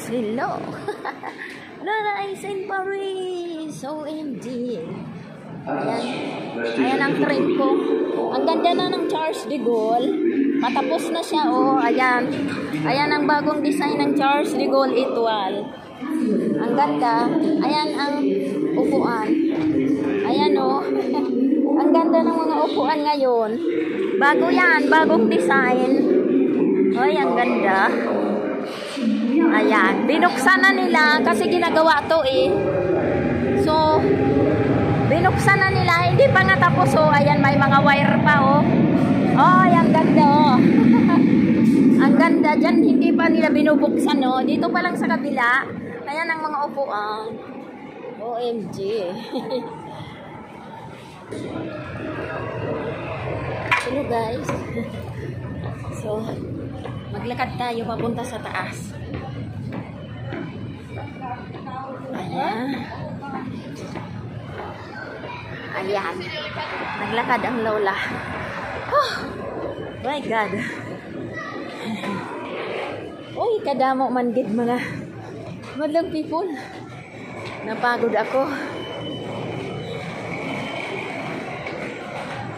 guys, hello. Nice in Paris. OMG. Ayan. Ayan ang train ko. Ang ganda na ng Charles de Gaulle. Matapos na siya, oh. Ayan. Ayan ang bagong design ng Charles de Gaulle Etoile. Ang ganda. Ayan ang upuan. Ayan, oh. Ang ganda ng mga upuan ngayon. Bago yan. Bagong design. Ay, ang ganda. Ayan. Binuksan na nila kasi ginagawa to eh. So, binuksan na nila. Hindi pa nga tapos, oh. Ayan, may mga wire pa, oh. Oh, ang ganda, oh. Ang ganda dyan. Hindi pa nila binubuksan, oh. Dito pa lang sa kabila. Ayan ang mga upuan. OMG. Hello, guys. So, maglakad tayo papunta sa taas. Ayan. Ayan. Naglakad ang lola. Oh, my God. Uy, kadamo man gid mga madlang people. Napagod ako.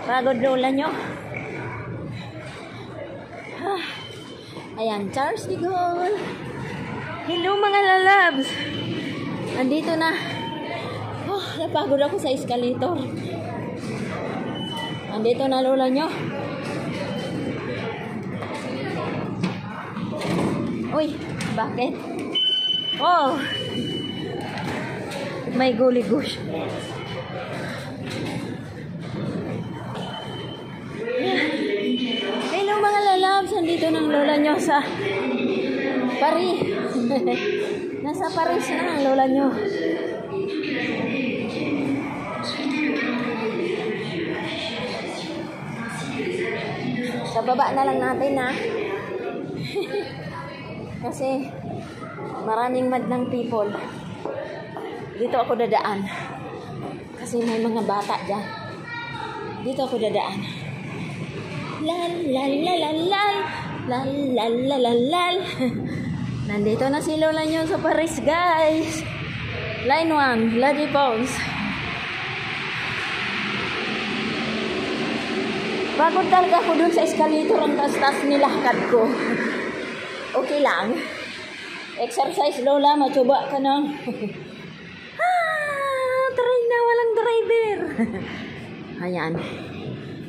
Pagod lola nyo. Ayan, Charles de Gaulle. Hello mga lalabs. Andito na. Oh, napagod ako sa escalator. Andito na lola nyo. Uy, bakit? Oh, may guli-gush. Hello mga lalabs, andito ng lola nyo sa Paris. Nasa Paris na ang lola nyo. Sa baba na lang natin ha. Kasi maraming madlang people. Dito ako dadaan. Kasi may mga bata dyan. Dito ako dadaan. Lal, lal, lal, lal, lal. Lal, lal, lal, lal, lal. Nandito na si lola nyo sa Paris, guys. Line 1, La Défense. Pagod talaga ako dun sa escalator. Ang taas-taas nilakad ko. Okay lang. Exercise, lola. Matsuba ka na. Train na walang driver. Ayan.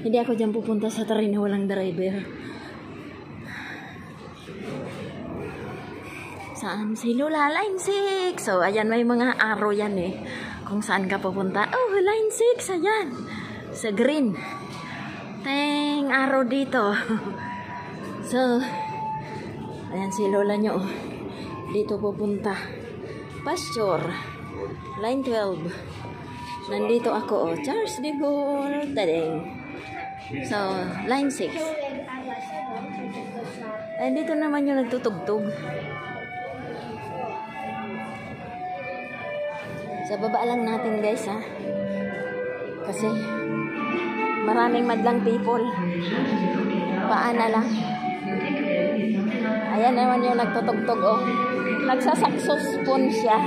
Hindi ako dyan pupunta sa train na walang driver. Saan si lola? Line 6. So, ayan, may mga arrow yan eh. Kung saan ka pupunta. Oh, line 6. Ayan. Sa green. Teng, arrow dito. So, ayan si lola nyo. Dito pupunta. Pasture. Line 12. Nandito ako, oh. Charles de Gaulle. Tadeng. So, line 6. Ayan, dito naman yung nagtutugtog. Sa baba lang natin, guys, ha. Kasi maraming madlang people. Paan na lang. Ayan naman yung nagtutugtog, oh. Nagsasaxophone siya.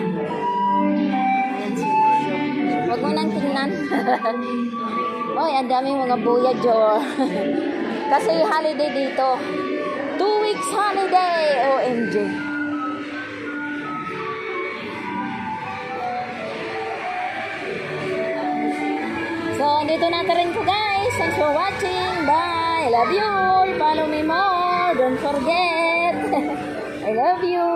Ayan siya. Huwag mo nang tingnan. Oy, ang daming mga voyageur. Kasi holiday dito. 2 weeks holiday. OMG. So, dito na rin ko, guys. Thanks for watching. Bye. I love you all. Follow me more. Don't forget. I love you.